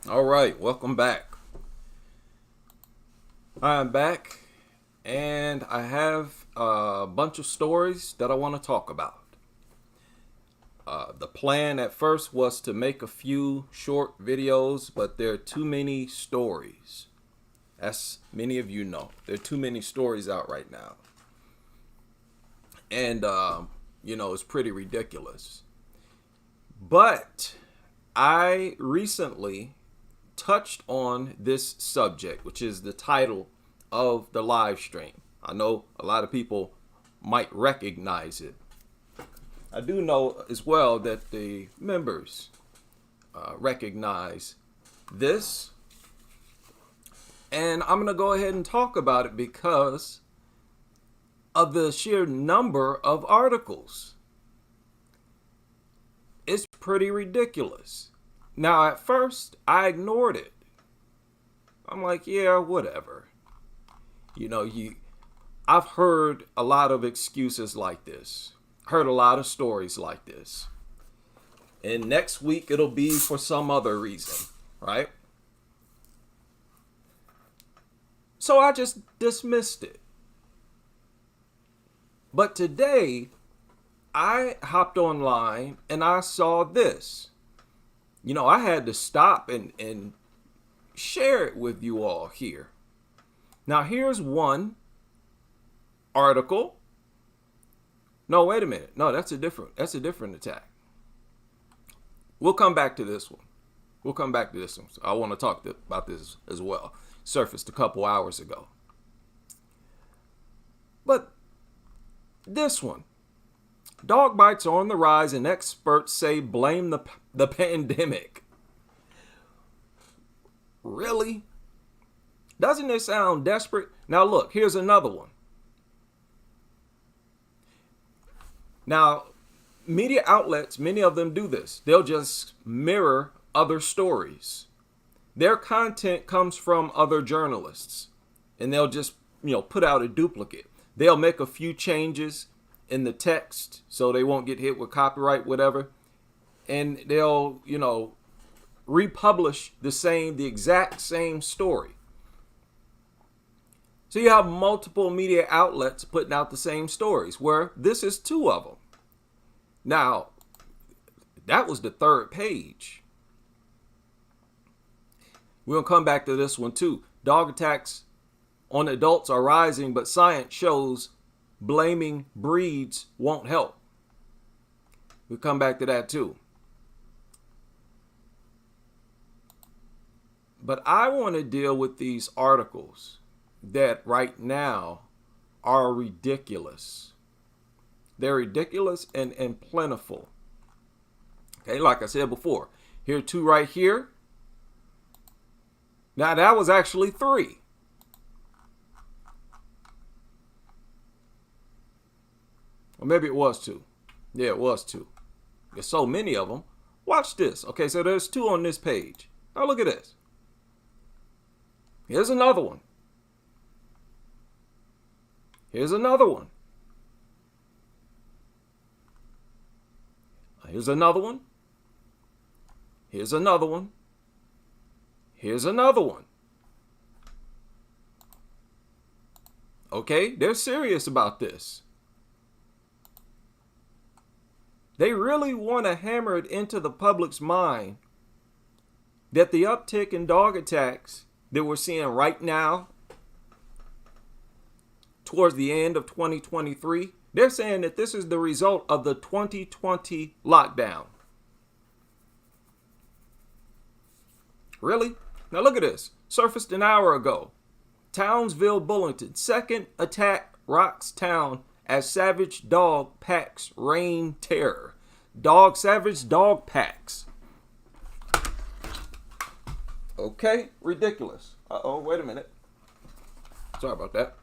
All right, welcome back. I'm back and I have a bunch of stories that I want to talk about. The plan at first was to make a few short videos, but there are too many stories. As many of you know, there are too many stories out right now. And, it's pretty ridiculous. But I recently touched on this subject, which is the title of the live stream. I know a lot of people might recognize it. I do know as well that the members recognize this. And I'm going to go ahead and talk about it because of the sheer number of articles. It's pretty ridiculous. Now, at first, I ignored it. I'm like, yeah, whatever. I've heard a lot of excuses like this. Heard a lot of stories like this. And next week, it'll be for some other reason, right? So I just dismissed it. But today, I hopped online and I saw this. I had to stop and share it with you all here. Now, here's one article. No, wait a minute. No, that's a different attack. We'll come back to this one. So I want to talk about this as well. Surfaced a couple hours ago. But this one. Dog bites are on the rise and experts say blame the pandemic. Really? Doesn't it sound desperate? Now look, here's another one. Now, media outlets, many of them do this. They'll just mirror other stories. Their content comes from other journalists, and they'll just, put out a duplicate. They'll make a few changes in the text so they won't get hit with copyright, whatever. And they'll, republish the exact same story. So you have multiple media outlets putting out the same stories, where this is two of them. Now, that was the third page. We'll come back to this one too. Dog attacks on adults are rising, but science shows blaming breeds won't help. We'll come back to that too. But I want to deal with these articles that right now are ridiculous. They're ridiculous and plentiful. Okay, like I said before, here are two right here. Now that was actually three. Or maybe it was two. Yeah, it was two. There's so many of them. Watch this. Okay, so there's two on this page. Now look at this. Here's another one. Here's another one. Here's another one. Here's another one. Here's another one. Okay, they're serious about this. They really want to hammer it into the public's mind that the uptick in dog attacks that we're seeing right now towards the end of 2023, they're saying that this is the result of the 2020 lockdown. Really? Now look at this. Surfaced an hour ago. Townsville, Bullington. Second attack rocks town as savage dog packs rain terror. Savage dog packs. Okay, ridiculous. Uh-oh, wait a minute. Sorry about that.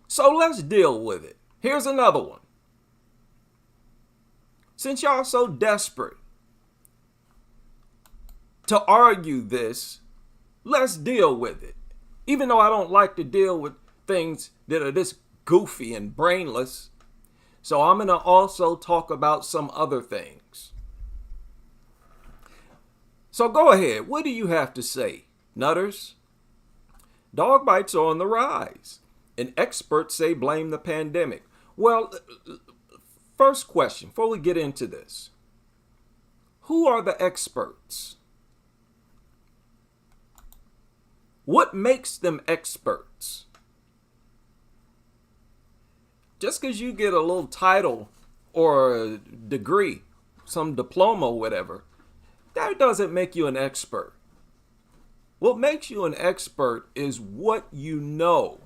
So let's deal with it. Here's another one. Since y'all so desperate to argue this, let's deal with it. Even though I don't like to deal with things that are this goofy and brainless. So I'm going to also talk about some other things. So go ahead. What do you have to say, Nutters? Dog bites are on the rise, and experts say blame the pandemic. Well, first question, before we get into this, who are the experts? What makes them experts? Just because you get a little title or a degree, some diploma or whatever, that doesn't make you an expert. What makes you an expert is what you know.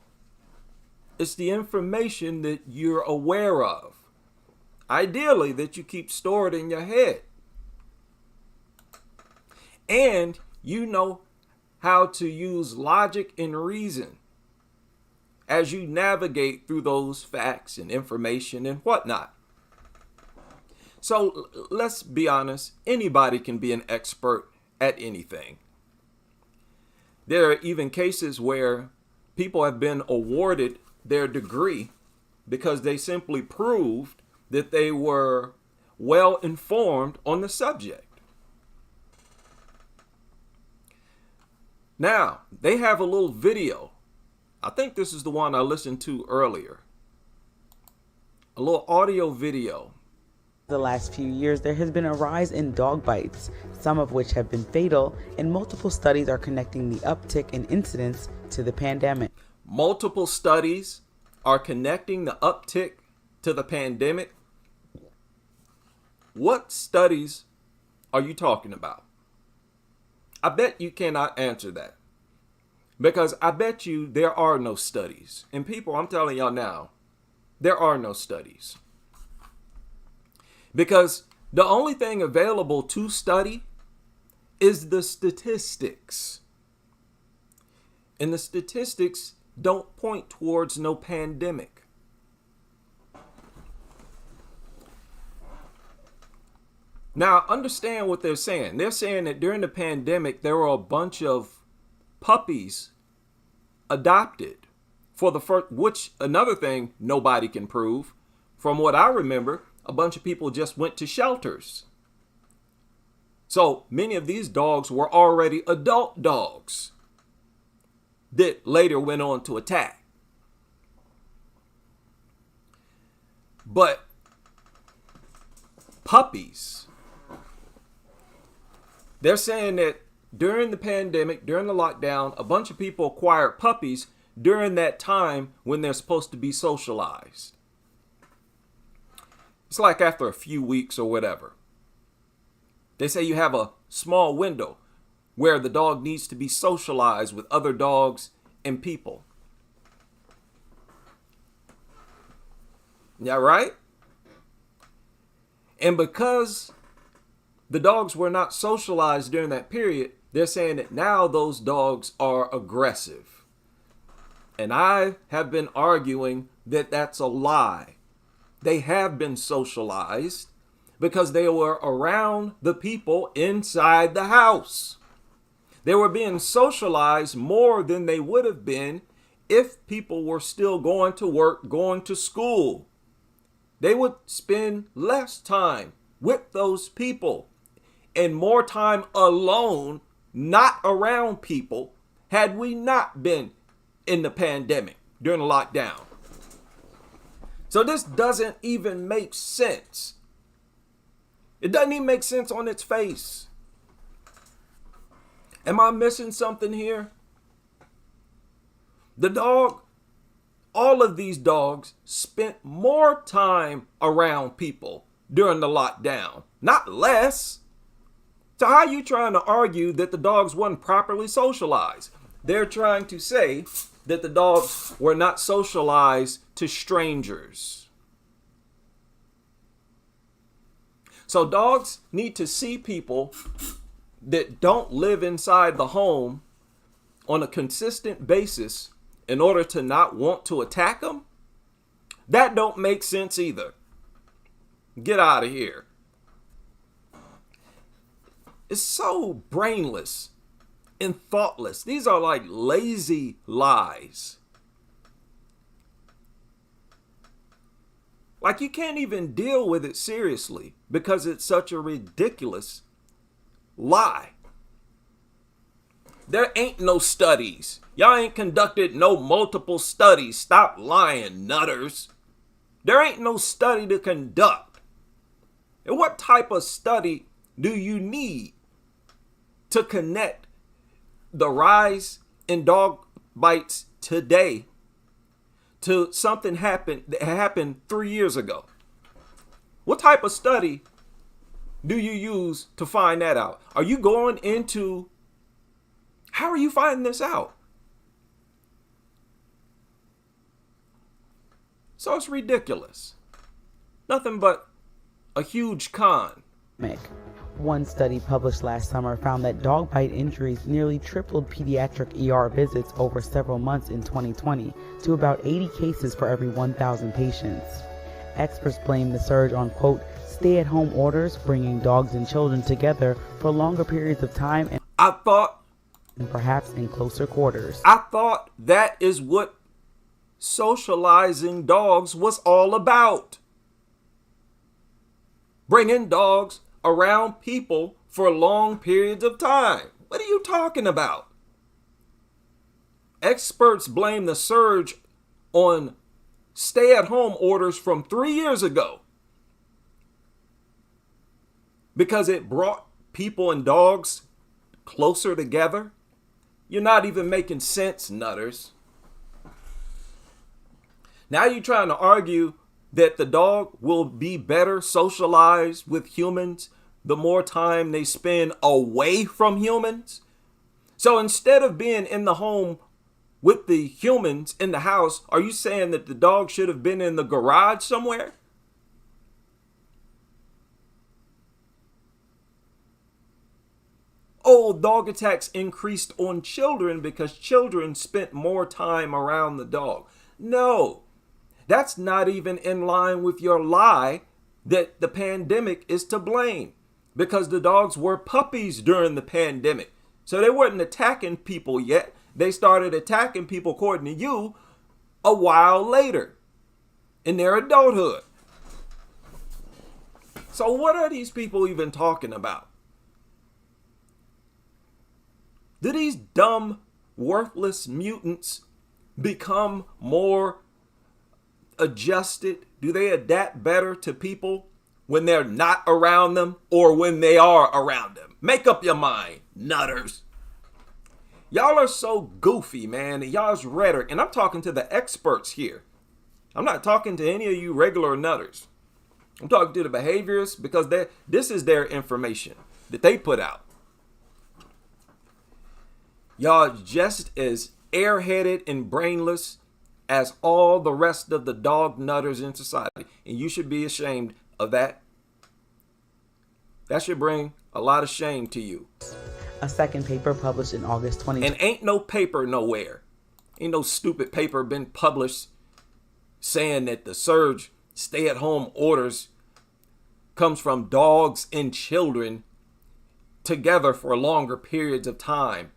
It's the information that you're aware of. Ideally, that you keep stored in your head. And you know how to use logic and reason as you navigate through those facts and information and whatnot. So let's be honest, anybody can be an expert at anything. There are even cases where people have been awarded their degree because they simply proved that they were well informed on the subject. Now, they have a little video. I think this is the one I listened to earlier. A little audio video. The last few years, there has been a rise in dog bites, some of which have been fatal, and multiple studies are connecting the uptick in incidents to the pandemic. Multiple studies are connecting the uptick to the pandemic. What studies are you talking about? I bet you cannot answer that. Because I bet you there are no studies. And people, I'm telling y'all now, there are no studies. Because the only thing available to study is the statistics. And the statistics don't point towards no pandemic. Now, understand what they're saying. They're saying that during the pandemic, there were a bunch of puppies adopted for the first, which another thing nobody can prove. From what I remember, a bunch of people just went to shelters. So many of these dogs were already adult dogs that later went on to attack. But puppies, they're saying that during the pandemic, during the lockdown, a bunch of people acquired puppies during that time when they're supposed to be socialized. It's like after a few weeks or whatever. They say you have a small window where the dog needs to be socialized with other dogs and people. Yeah, right? And because the dogs were not socialized during that period, they're saying that now those dogs are aggressive. And I have been arguing that that's a lie. They have been socialized because they were around the people inside the house. They were being socialized more than they would have been if people were still going to work, going to school. They would spend less time with those people and more time alone, not around people, had we not been in the pandemic during the lockdown. So this doesn't even make sense. It doesn't even make sense on its face. Am I missing something here? All of these dogs spent more time around people during the lockdown, not less. So how are you trying to argue that the dogs weren't properly socialized? They're trying to say that the dogs were not socialized to strangers. So dogs need to see people that don't live inside the home on a consistent basis in order to not want to attack them. That don't make sense either. Get out of here. It's so brainless and thoughtless. These are like lazy lies. Like you can't even deal with it seriously because it's such a ridiculous lie. There ain't no studies. Y'all ain't conducted no multiple studies. Stop lying, nutters. There ain't no study to conduct. And what type of study do you need to connect the rise in dog bites today to something that happened 3 years ago? What type of study do you use to find that out? Are you going into, how are you finding this out? So it's ridiculous. Nothing but a huge con. One study published last summer found that dog bite injuries nearly tripled pediatric ER visits over several months in 2020 to about 80 cases for every 1,000 patients. Experts blame the surge on, quote, stay-at-home orders, bringing dogs and children together for longer periods of time and perhaps in closer quarters. I thought that is what socializing dogs was all about. Bringing dogs around people for long periods of time. What are you talking about? Experts blame the surge on stay-at-home orders from 3 years ago because it brought people and dogs closer together. You're not even making sense, nutters. Now you're trying to argue that the dog will be better socialized with humans the more time they spend away from humans. So instead of being in the home with the humans in the house, are you saying that the dog should have been in the garage somewhere? Oh, dog attacks increased on children because children spent more time around the dog. No, that's not even in line with your lie that the pandemic is to blame, because the dogs were puppies during the pandemic. So they weren't attacking people yet. They started attacking people, according to you, a while later in their adulthood. So what are these people even talking about? Do these dumb, worthless mutants become more adjusted? Do they adapt better to people when they're not around them or when they are around them? Make up your mind, nutters. Y'all are so goofy, man, and y'all's rhetoric. And I'm talking to the experts here. I'm not talking to any of you regular nutters. I'm talking to the behaviorists because this is their information that they put out. Y'all just as airheaded and brainless as all the rest of the dog nutters in society. And you should be ashamed of that. That should bring a lot of shame to you. A second paper published in August 2020. And ain't no paper nowhere. Ain't no stupid paper been published saying that the surge stay-at-home orders comes from dogs and children together for longer periods of time.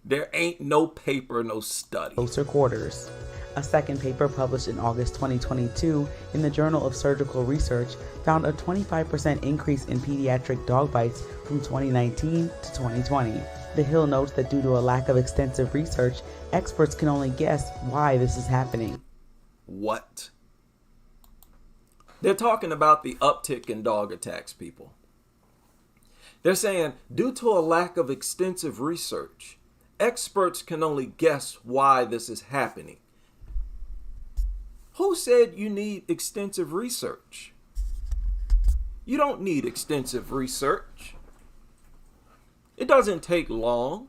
There ain't no paper, no study. Closer quarters. A second paper published in August 2022 in the Journal of Surgical Research found a 25% increase in pediatric dog bites from 2019 to 2020. The Hill notes that due to a lack of extensive research, experts can only guess why this is happening. What? They're talking about the uptick in dog attacks, people. They're saying due to a lack of extensive research, experts can only guess why this is happening. Who said you need extensive research? You don't need extensive research. It doesn't take long.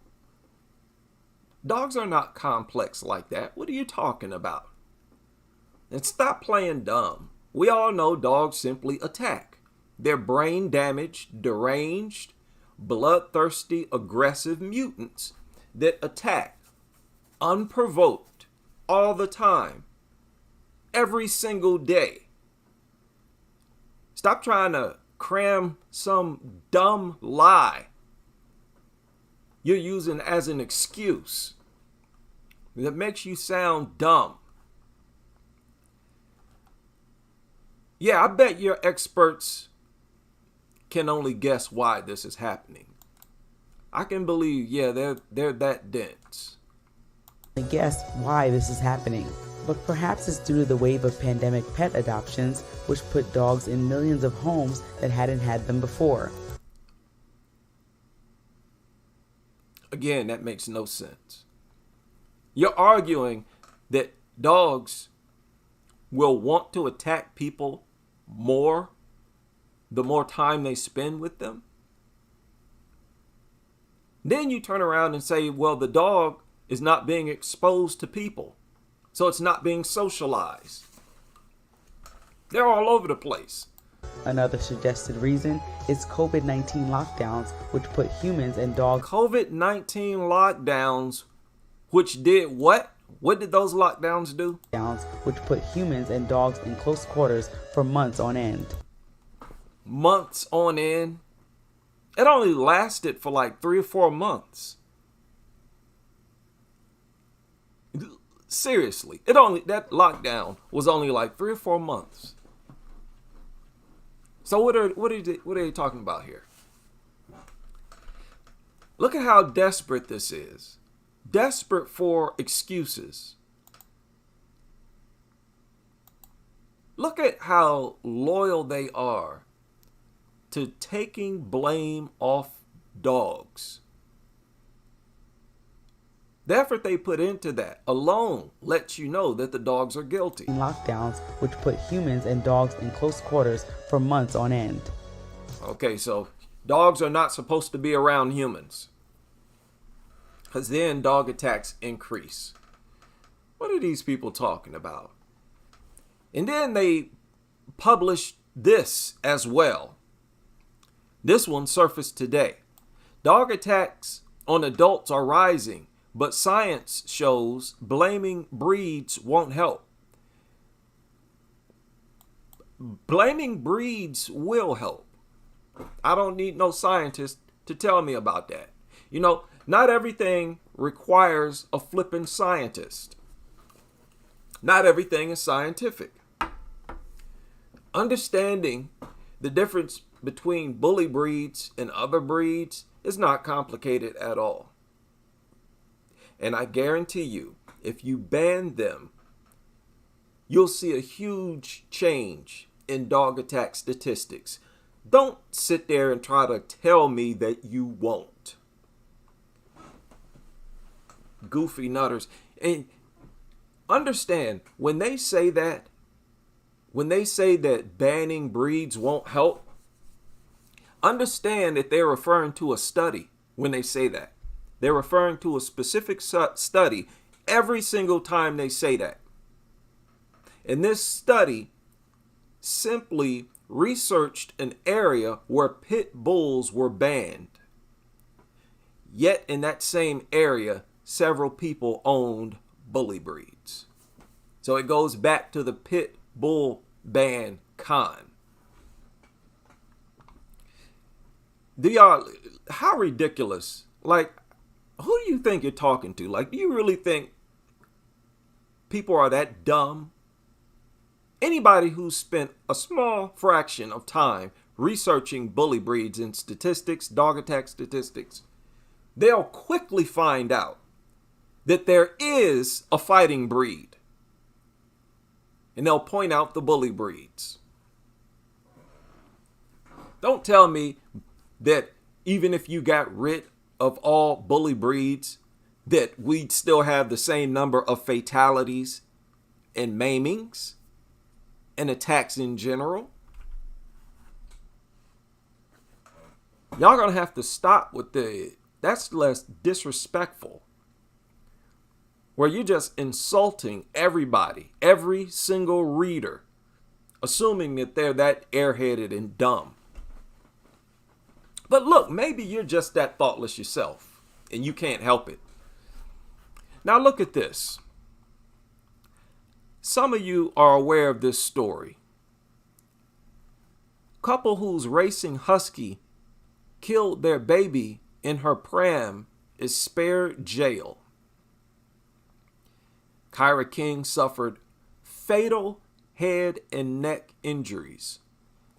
Dogs are not complex like that. What are you talking about? And stop playing dumb. We all know dogs simply attack. They're brain damaged, deranged, bloodthirsty, aggressive mutants that attack unprovoked all the time, every single day. Stop trying to cram some dumb lie you're using as an excuse that makes you sound dumb. Yeah, I bet your experts can only guess why this is happening. I can believe, yeah, they're that dense. Guess why this is happening. But perhaps it's due to the wave of pandemic pet adoptions, which put dogs in millions of homes that hadn't had them before. Again, that makes no sense. You're arguing that dogs will want to attack people more the more time they spend with them? Then you turn around and say, well, the dog is not being exposed to people, so it's not being socialized. They're all over the place. Another suggested reason is COVID-19 lockdowns, which put humans and dogs. COVID-19 lockdowns, which did what? What did those lockdowns do? Which put humans and dogs in close quarters for months on end. Months on end? It only lasted for like 3 or 4 months. Seriously, that lockdown was only like 3 or 4 months. So what are they talking about here? Look at how desperate this is. Desperate for excuses. Look at how loyal they are to taking blame off dogs. The effort they put into that alone lets you know that the dogs are guilty. Lockdowns, which put humans and dogs in close quarters for months on end. Okay, so dogs are not supposed to be around humans, because then dog attacks increase. What are these people talking about? And then they published this as well. This one surfaced today. Dog attacks on adults are rising, but science shows blaming breeds won't help. Blaming breeds will help. I don't need no scientist to tell me about that. You know, not everything requires a flippin' scientist. Not everything is scientific. Understanding the difference between bully breeds and other breeds is not complicated at all. And I guarantee you, if you ban them, you'll see a huge change in dog attack statistics. Don't sit there and try to tell me that you won't. Goofy nutters. And understand, when they say that banning breeds won't help, understand that they're referring to a study when they say that. They're referring to a specific study every single time they say that. And this study simply researched an area where pit bulls were banned. Yet in that same area, several people owned bully breeds. So it goes back to the pit bull ban con. How ridiculous. Like, who do you think you're talking to? Like, do you really think people are that dumb? Anybody who's spent a small fraction of time researching bully breeds and statistics, dog attack statistics, they'll quickly find out that there is a fighting breed. And they'll point out the bully breeds. Don't tell me that even if you got rid of all bully breeds, that we'd still have the same number of fatalities and maimings and attacks in general. Y'all gonna have to stop with that's less disrespectful. Where you're just insulting everybody, every single reader, assuming that they're that airheaded and dumb. But look, maybe you're just that thoughtless yourself, and you can't help it. Now look at this. Some of you are aware of this story. Couple whose racing husky killed their baby in her pram is spared jail. Kyra King suffered fatal head and neck injuries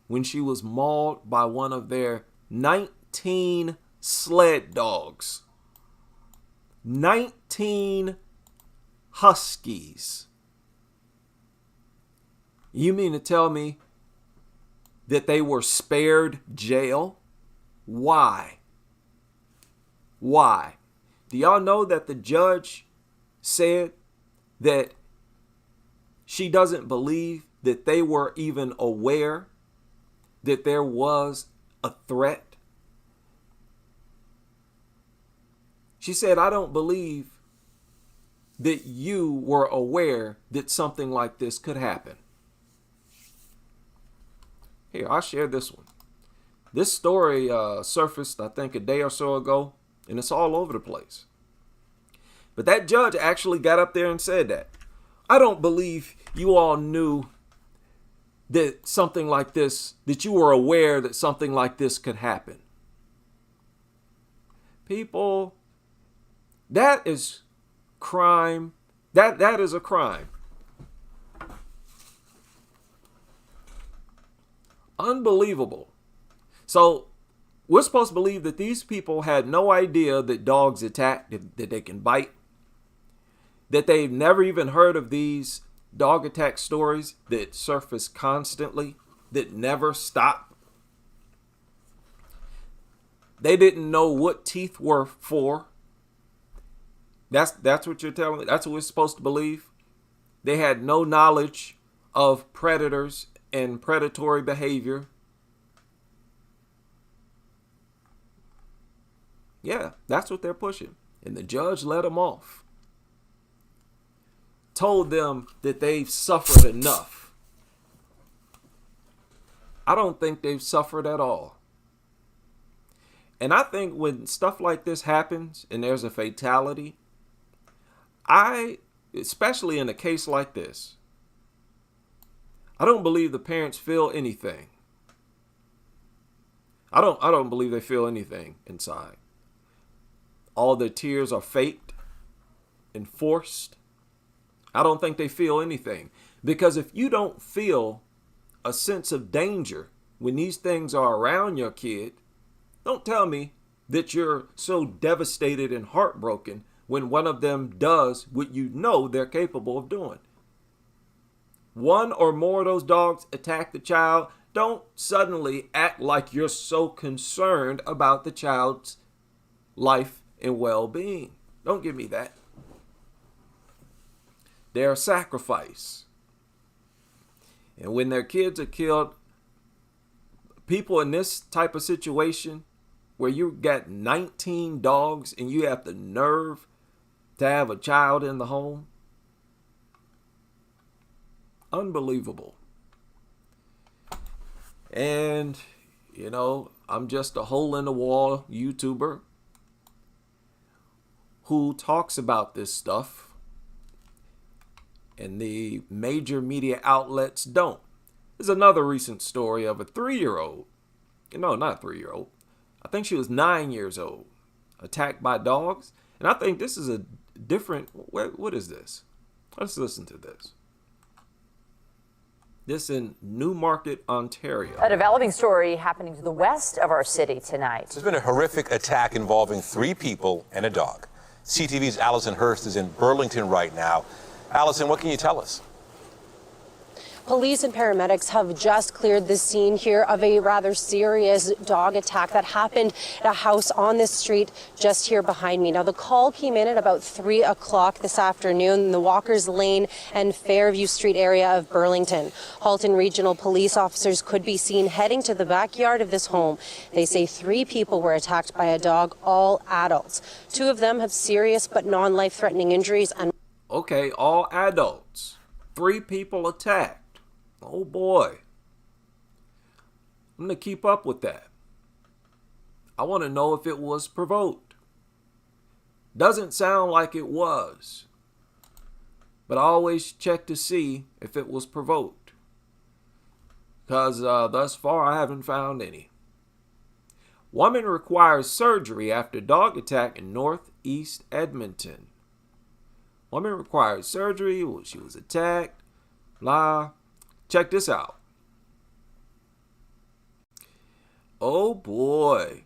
when she was mauled by one of their 19 sled dogs, 19 huskies. You mean to tell me that they were spared jail? Why? Why? Do y'all know that the judge said that she doesn't believe that they were even aware that there was a threat? She said, I don't believe that you were aware that something like this could happen. Here, I'll share this one. This story surfaced, I think, a day or so ago, and it's all over the place. But that judge actually got up there and said that. I don't believe you all knew that something like this, that you were aware that something like this could happen. People, that is crime. That is a crime. Unbelievable. So we're supposed to believe that these people had no idea that dogs attack, that they can bite, that they've never even heard of these dog attack stories that surface constantly, that never stop. They didn't know what teeth were for. That's what you're telling me. That's what we're supposed to believe. They had no knowledge of predators and predatory behavior. Yeah, that's what they're pushing. And the judge let them off. Told them that they've suffered enough. I don't think they've suffered at all. And I think when stuff like this happens and there's a fatality, especially in a case like this, I don't believe the parents feel anything. I don't believe they feel anything inside. All their tears are faked and forced. I don't think they feel anything. Because if you don't feel a sense of danger when these things are around your kid, don't tell me that you're so devastated and heartbroken when one of them does what you know they're capable of doing. One or more of those dogs attack the child. Don't suddenly act like you're so concerned about the child's life and well-being. Don't give me that. They're a sacrifice. And when their kids are killed, people in this type of situation where you got 19 dogs and you have the nerve to have a child in the home, unbelievable. And, I'm just a hole-in-the-wall YouTuber who talks about this stuff, and the major media outlets don't. There's another recent story of a 3-year-old. No, not a 3-year-old. I think she was 9 years old, attacked by dogs. And I think this is a different, what is this? Let's listen to this. This in Newmarket, Ontario. A developing story happening to the west of our city tonight. There's been a horrific attack involving 3 people and a dog. CTV's Allison Hurst is in Burlington right now. Allison, what can you tell us? Police and paramedics have just cleared the scene here of a rather serious dog attack that happened at a house on this street just here behind me. Now, the call came in at about 3 o'clock this afternoon in the Walker's Lane and Fairview Street area of Burlington. Halton Regional Police officers could be seen heading to the backyard of this home. They say 3 people were attacked by a dog, all adults. 2 of them have serious but non-life-threatening injuries. And Okay, all adults. 3 people attacked. Oh boy. I'm going to keep up with that. I want to know if it was provoked. Doesn't sound like it was. But I always check to see if it was provoked. Because thus far I haven't found any. Woman requires surgery after dog attack in northeast Edmonton. Woman requires surgery. She was attacked. Blah. Check this out. Oh boy.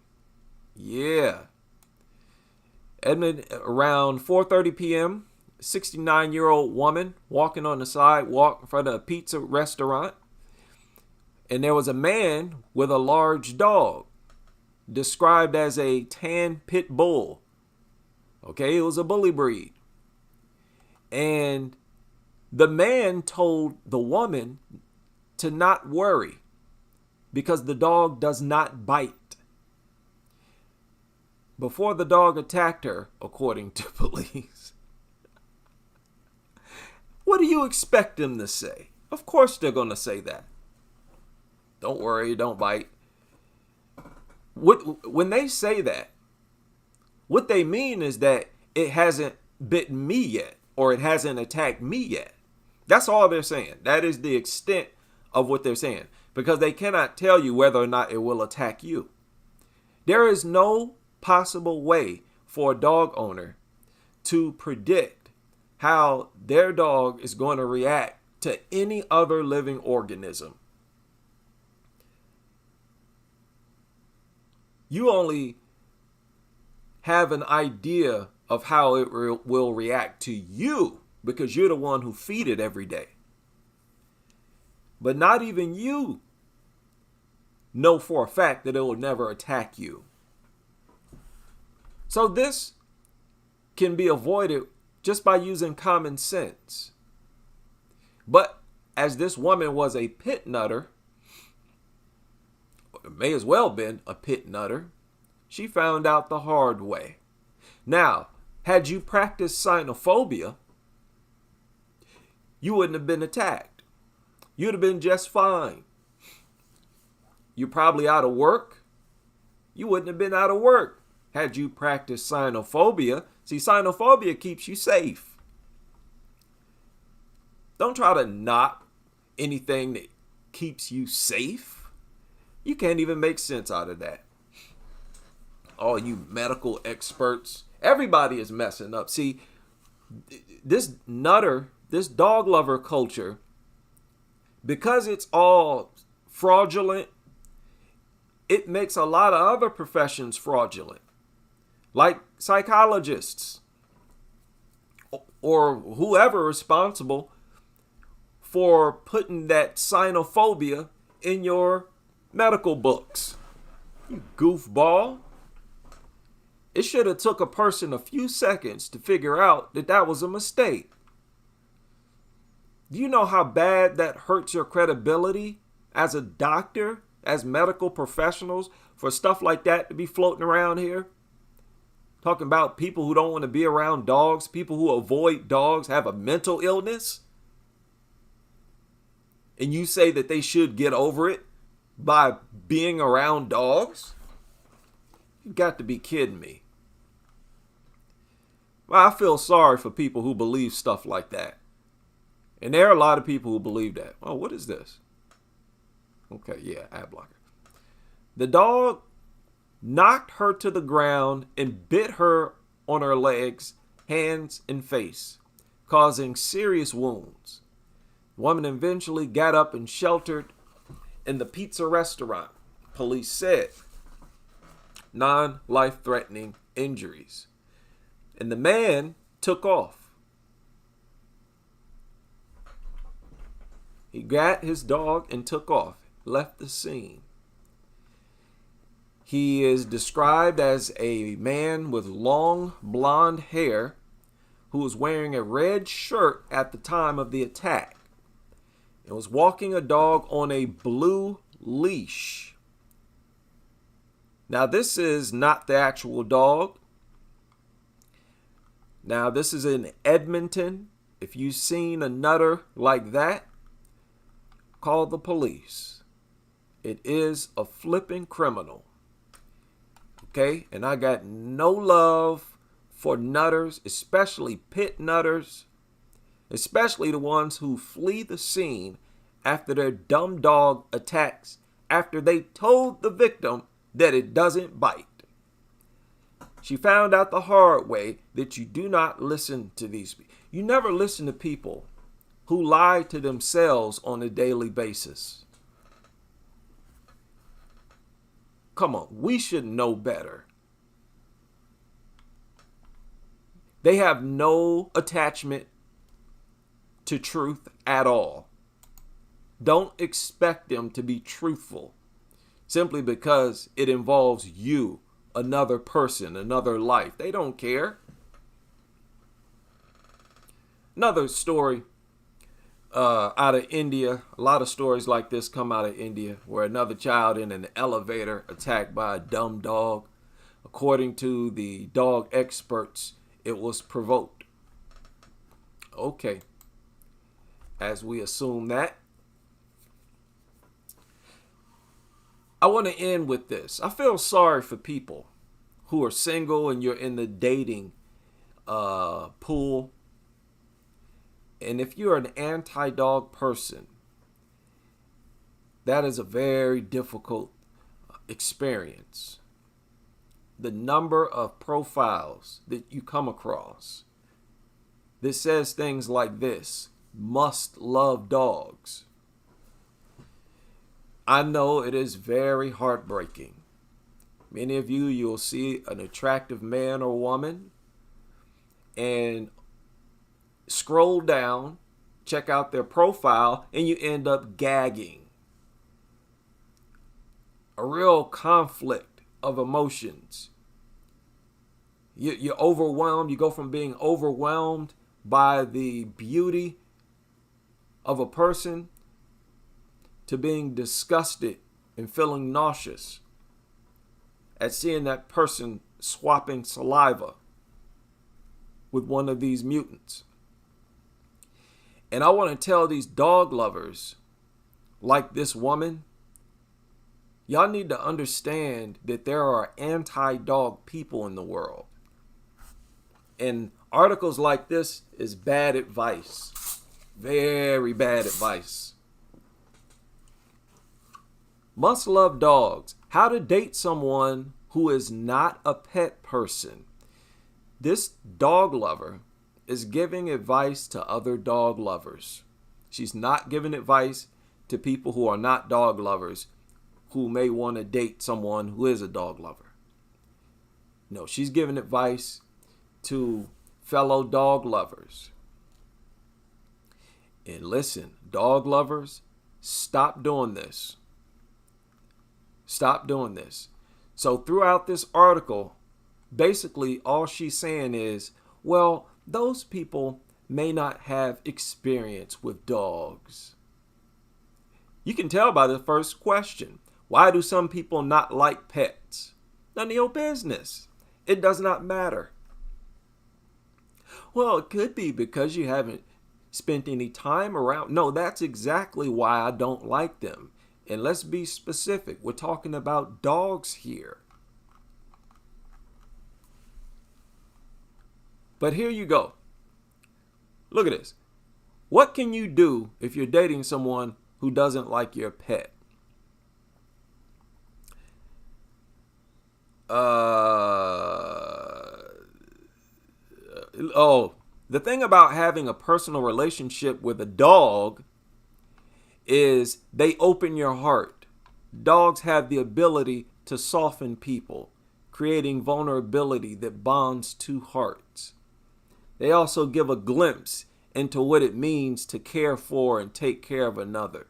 Yeah. Edmond, around 4:30 p.m., 69-year-old woman walking on the sidewalk in front of a pizza restaurant. And there was a man with a large dog, described as a tan pit bull. Okay, it was a bully breed. And the man told the woman to not worry because the dog does not bite. Before the dog attacked her, according to police. What do you expect them to say? Of course they're going to say that. Don't worry, don't bite. When they say that, what they mean is that it hasn't bitten me yet, or it hasn't attacked me yet. That's all they're saying. That is the extent of what they're saying, because they cannot tell you whether or not it will attack you. There is no possible way for a dog owner to predict how their dog is going to react to any other living organism. You only have an idea of how it will react to you because you're the one who feed it every day. But not even you know for a fact that it will never attack you. So this can be avoided just by using common sense. But as this woman was a pit nutter, it may as well been a pit nutter, she found out the hard way. Now, had you practiced cynophobia, you wouldn't have been attacked. You'd have been just fine. You're probably out of work. You wouldn't have been out of work had you practiced cynophobia. See, cynophobia keeps you safe. Don't try to knock anything that keeps you safe. You can't even make sense out of that. All you medical experts, everybody is messing up. See, this dog lover culture, because it's all fraudulent, it makes a lot of other professions fraudulent, like psychologists or whoever responsible for putting that cynophobia in your medical books. You goofball. It should have took a person a few seconds to figure out that that was a mistake. Do you know how bad that hurts your credibility as a doctor, as medical professionals, for stuff like that to be floating around here? Talking about people who don't want to be around dogs, people who avoid dogs have a mental illness. And you say that they should get over it by being around dogs? You got to be kidding me. Well, I feel sorry for people who believe stuff like that. And there are a lot of people who believe that. Oh, what is this? Okay, yeah, ad blocker. The dog knocked her to the ground and bit her on her legs, hands, and face, causing serious wounds. The woman eventually got up and sheltered in the pizza restaurant, police said. Non-life-threatening injuries. And the man took off. He got his dog and took off, left the scene. He is described as a man with long blonde hair who was wearing a red shirt at the time of the attack and was walking a dog on a blue leash. Now, this is not the actual dog. Now, this is in Edmonton. If you've seen a nutter like that, call the police. It is a flipping criminal. Okay? And I got no love for nutters, especially pit nutters, especially the ones who flee the scene after their dumb dog attacks, after they told the victim that it doesn't bite. She found out the hard way that you do not listen to these people. You never listen to people who lie to themselves on a daily basis. Come on, we should know better They have no attachment to truth at all. Don't expect them to be truthful simply because it involves you, another person, another life. They don't care. Another story out of India. A lot of stories like this come out of India, where another child in an elevator attacked by a dumb dog. According to the dog experts, it was provoked. Okay. As we assume that, I want to end with this. I feel sorry for people who are single and you're in the dating pool. And if you're an anti-dog person, that is a very difficult experience. The number of profiles that you come across that says things like this: must love dogs. I know it is very heartbreaking. Many of you'll see an attractive man or woman and scroll down, check out their profile, and you end up gagging. A real conflict of emotions. You're overwhelmed. You go from being overwhelmed by the beauty of a person to being disgusted and feeling nauseous at seeing that person swapping saliva with one of these mutants. And I want to tell these dog lovers, like this woman, y'all need to understand that there are anti-dog people in the world. And articles like this is bad advice. Very bad advice. Must love dogs. How to date someone who is not a pet person. This dog lover is giving advice to other dog lovers. She's not giving advice to people who are not dog lovers who may want to date someone who is a dog lover. No, she's giving advice to fellow dog lovers. And listen, dog lovers, stop doing this. Stop doing this. So throughout this article, basically all she's saying is, well, those people may not have experience with dogs. You can tell by the first question. Why do some people not like pets? None of your business. It does not matter. Well, it could be because you haven't spent any time around. No, that's exactly why I don't like them. And let's be specific. We're talking about dogs here. But here you go. Look at this. What can you do if you're dating someone who doesn't like your pet? The thing about having a personal relationship with a dog is they open your heart. Dogs have the ability to soften people, creating vulnerability that bonds two hearts. They also give a glimpse into what it means to care for and take care of another.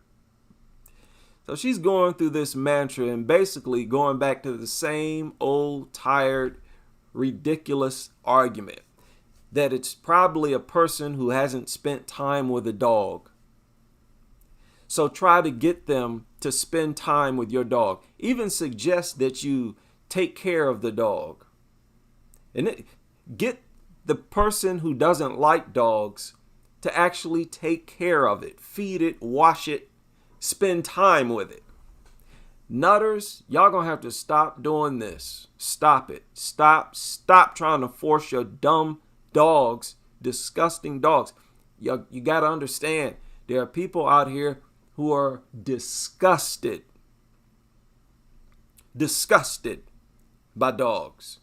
So she's going through this mantra and basically going back to the same old, tired, ridiculous argument that it's probably a person who hasn't spent time with a dog. So try to get them to spend time with your dog. Even suggest that you take care of the dog. And get the person who doesn't like dogs to actually take care of it. Feed it, wash it, spend time with it. Nutters, y'all gonna have to stop doing this. Stop it. Stop trying to force your dumb dogs, disgusting dogs. You gotta understand, there are people out here who are disgusted by dogs.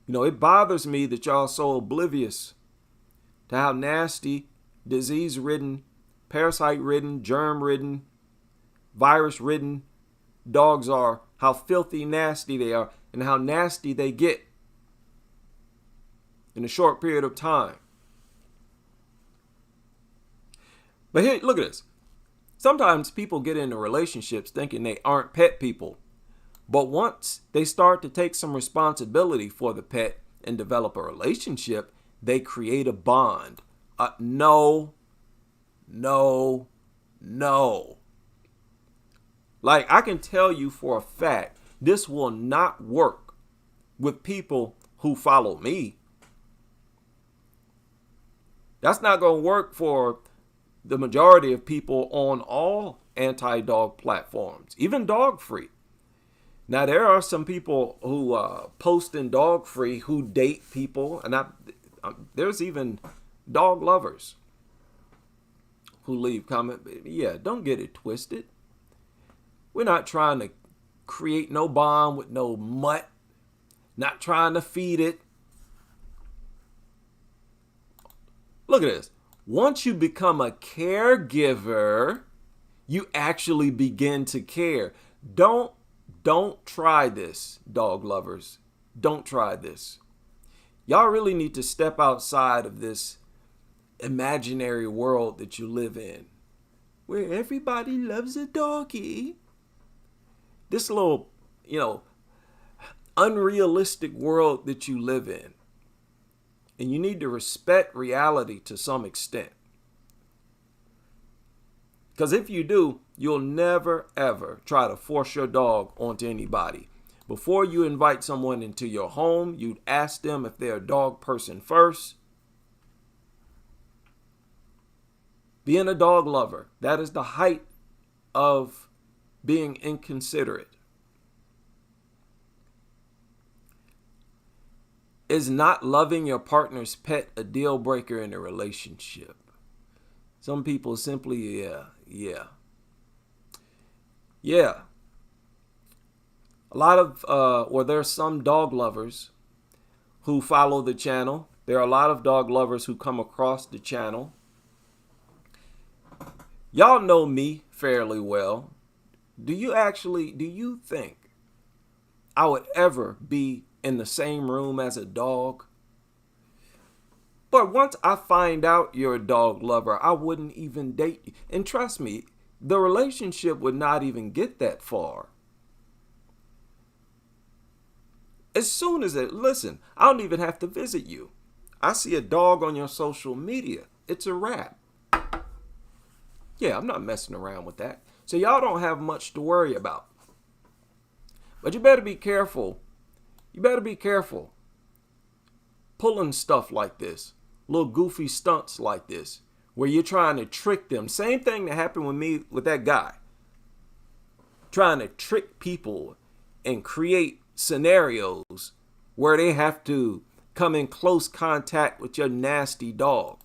You know, it bothers me that y'all are so oblivious to how nasty, disease-ridden, parasite-ridden, germ-ridden, virus-ridden dogs are, how filthy nasty they are, and how nasty they get. in a short period of time. But here, look at this. Sometimes people get into relationships thinking they aren't pet people. But once they start to take some responsibility for the pet and develop a relationship, they create a bond. No. Like, I can tell you for a fact, this will not work with people who follow me. That's not going to work for the majority of people on all anti-dog platforms, even dog-free. Now, there are some people who post in dog-free who date people, and there's even dog lovers who leave comment. Yeah, don't get it twisted. We're not trying to create no bond with no mutt, not trying to feed it. Look at this. Once you become a caregiver, you actually begin to care. Don't try this, dog lovers. Don't try this. Y'all really need to step outside of this imaginary world that you live in, where everybody loves a doggy. This little, unrealistic world that you live in. And you need to respect reality to some extent. Because if you do, you'll never, ever try to force your dog onto anybody. Before you invite someone into your home, you'd ask them if they're a dog person first. Being a dog lover, that is the height of being inconsiderate. Is not loving your partner's pet a deal breaker in a relationship? Some people simply, yeah. A lot of, there's some dog lovers who follow the channel. There are a lot of dog lovers who come across the channel. Y'all know me fairly well. Do you think I would ever be in the same room as a dog? But once I find out you're a dog lover, I wouldn't even date you. And trust me, the relationship would not even get that far. As soon as listen, I don't even have to visit you. I see a dog on your social media. It's a wrap. Yeah, I'm not messing around with that. So y'all don't have much to worry about. But you better be careful. Pulling stuff like this. Little goofy stunts like this. Where you're trying to trick them. Same thing that happened with me with that guy. Trying to trick people and create scenarios where they have to come in close contact with your nasty dog.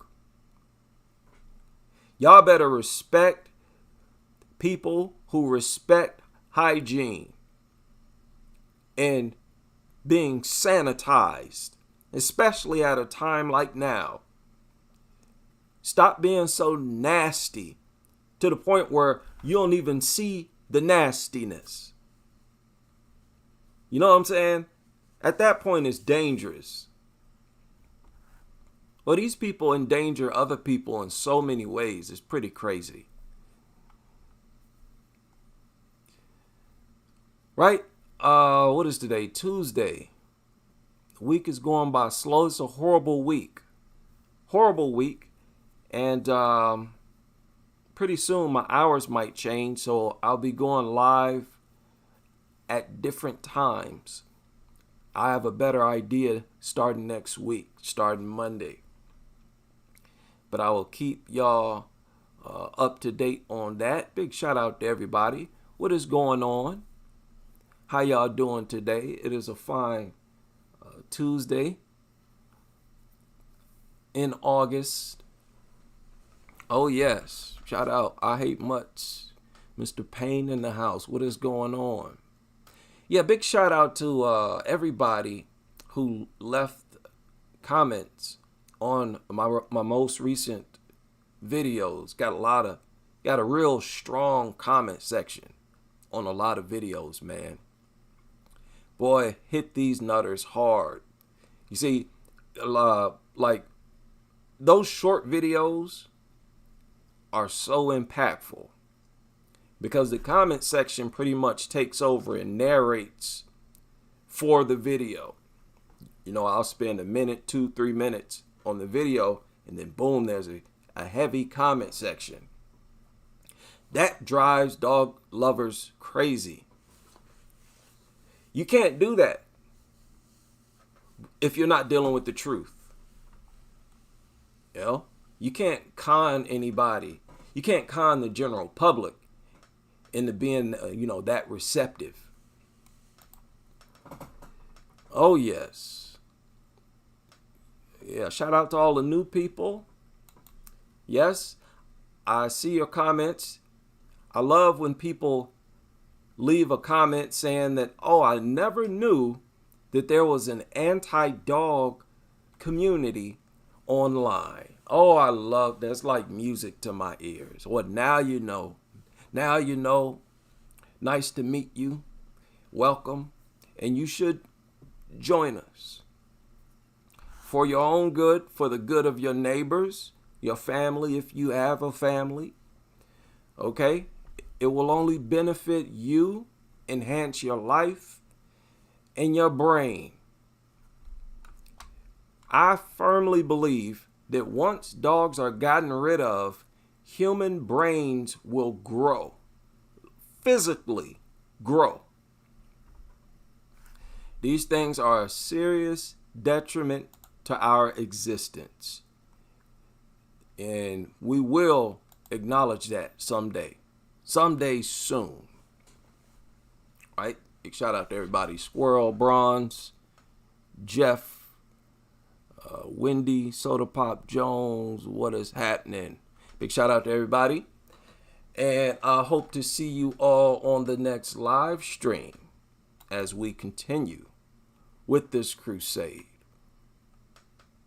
Y'all better respect people who respect hygiene and being sanitized, especially at a time like now. Stop being so nasty to the point where you don't even see the nastiness. You know what I'm saying? At that point, it's dangerous. Well, these people endanger other people in so many ways. It's pretty crazy. Right? What is today? Tuesday. The week is going by slow. It's a horrible week. And pretty soon my hours might change. So I'll be going live at different times. I have a better idea starting next week, starting Monday. But I will keep y'all up to date on that. Big shout out to everybody. What is going on? How y'all doing today? It is a fine Tuesday in August. Oh yes, shout out. I hate mutts. Mr. Payne in the house. What is going on? Yeah, big shout out to everybody who left comments on my most recent videos. Got a real strong comment section on a lot of videos, man. Boy, hit these nutters hard. You see, like those short videos are so impactful because the comment section pretty much takes over and narrates for the video. You know, I'll spend a minute, 2-3 minutes on the video, and then boom, there's a heavy comment section. That drives dog lovers crazy. You can't do that if you're not dealing with the truth. You know, you can't con anybody. You can't con the general public into being, that receptive. Oh, yes. Yeah, shout out to all the new people. Yes, I see your comments. I love when people leave a comment saying that, oh, I never knew that there was an anti-dog community online. Oh, I love that's like music to my ears. Well, now you know. Now you know. Nice to meet you. Welcome. And you should join us. For your own good, for the good of your neighbors, your family, if you have a family. Okay? It will only benefit you, enhance your life and your brain. I firmly believe that once dogs are gotten rid of, human brains will grow, physically grow. These things are a serious detriment to our existence. And we will acknowledge that someday soon. Right? Big shout out to everybody. Squirrel, Bronze, Jeff, Wendy, Soda Pop Jones, what is happening? Big shout out to everybody. And I hope to see you all on the next live stream as we continue with this crusade.